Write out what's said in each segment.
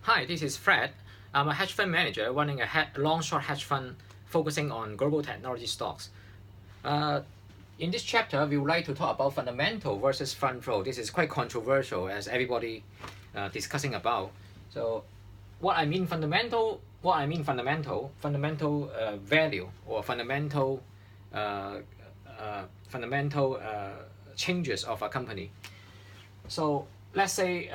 Hi, this is Fred. I'm a hedge fund manager running a long-short hedge fund focusing on global technology stocks. In this chapter, we would like to talk about fundamental versus fund flow. This is quite controversial as everybody discussing about. So, what I mean fundamental value or fundamental changes of a company. So let's say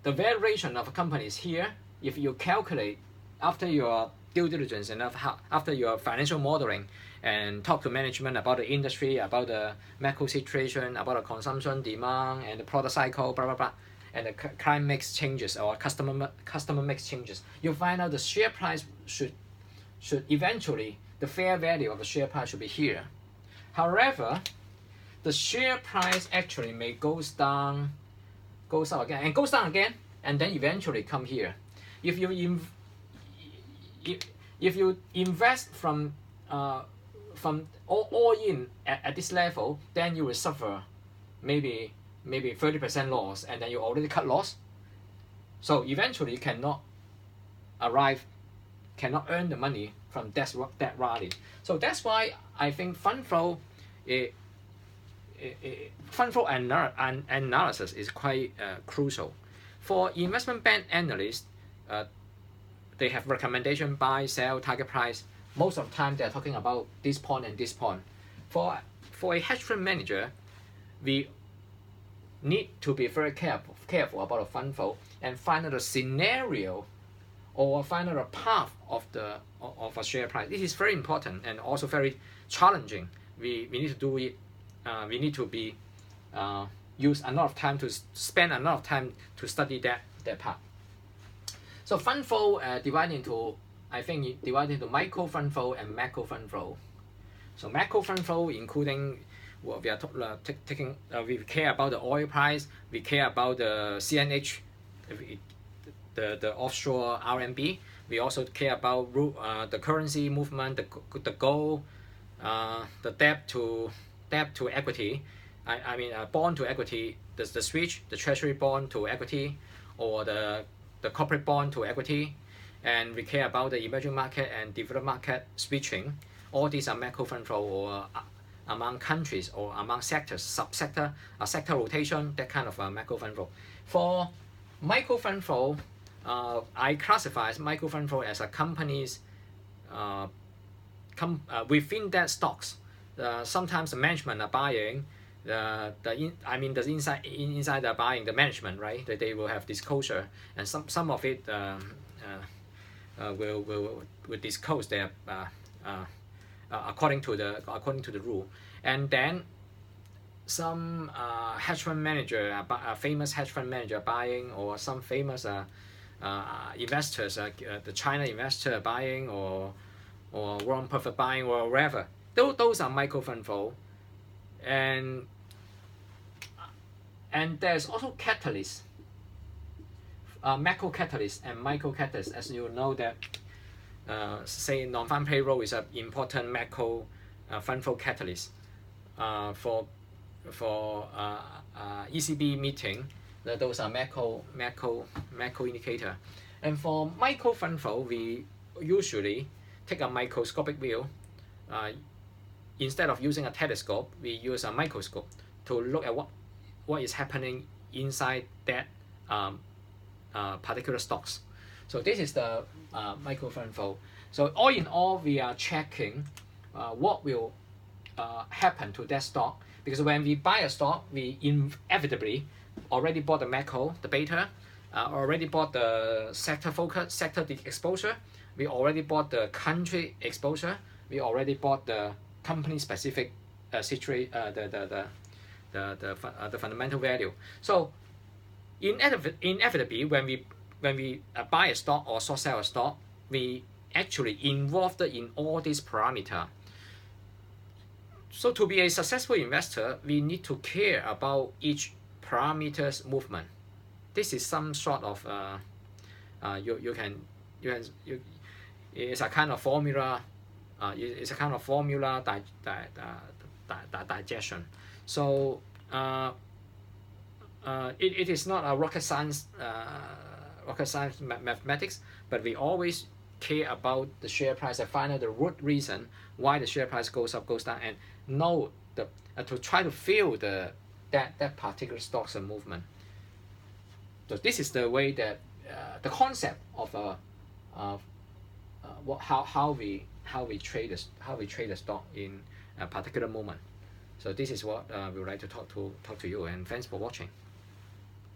the valuation of a company is here. If you calculate after your due diligence and after your financial modeling and talk to management about the industry, about the macro situation, about the consumption demand and the product cycle, blah blah blah, and the client mix changes or customer mix changes, you find out the share price should eventually, the fair value of the share price should be here. However, the share price actually may goes up again, and then eventually come here. If you invest from all in at this level, then you will suffer maybe 30% loss, and then you already cut loss. So eventually you cannot earn the money from that rally. So that's why I think fund flow analysis is quite crucial. For investment bank analysts, they have recommendation buy, sell, target price. Most of the time they're talking about this point and this point. For a hedge fund manager, we need to be very careful about the fund flow and find out a scenario or find out a path of a share price. This is very important and also very challenging. We need to do it. We need to be use a lot of time to spend a lot of time to study that part. So fund flow divided into micro fund flow and macro fund flow. So macro fund flow including what we are taking. We care about the oil price. We care about the CNH, the offshore RMB. We also care about the currency movement, the gold, the debt to equity. I mean bond to equity, the switch, the treasury bond to equity, or the corporate bond to equity. And we care about the emerging market and developed market switching. All these are macro fund flow, or among countries or among sectors, subsector, sector rotation, that kind of macro fund flow. For micro fund flow, I classify micro fund flow as a company's within that stocks. Sometimes the management are buying the inside are buying the management, right? That they will have disclosure, and some of it will disclose their according to the rule. And then some hedge fund manager, a famous hedge fund manager buying, or some famous investors, the China investor buying, or Warren Buffett buying, or wherever. Those are micro fund flow. And there's also catalysts, macro catalysts and micro catalysts. As you know that say non-farm payroll is an important macro fund flow catalyst for ECB meeting. Those are macro indicator. And for micro fund flow, we usually take a microscopic view. Instead of using a telescope, we use a microscope to look at what is happening inside that particular stocks. So this is the micro fund flow. So all in all, we are checking what will happen to that stock, because when we buy a stock, we inevitably already bought the macro, the beta, already bought the sector focus, sector exposure. We already bought the country exposure. We already bought the company specific situation, the fundamental value. So inevitably, when we buy a stock or short sell a stock, we actually involved in all these parameters. So to be a successful investor, we need to care about each parameter's movement. This is some sort of it's a kind of formula. It's a kind of formula digestion. So it is not a rocket science rocket science mathematics, but we always care about the share price and find out the root reason why the share price goes up, goes down, and know the to try to feel that particular stocks movement. So this is the way that the concept of how we trade the stock in a particular moment. So this is what we would like to talk to you, and thanks for watching.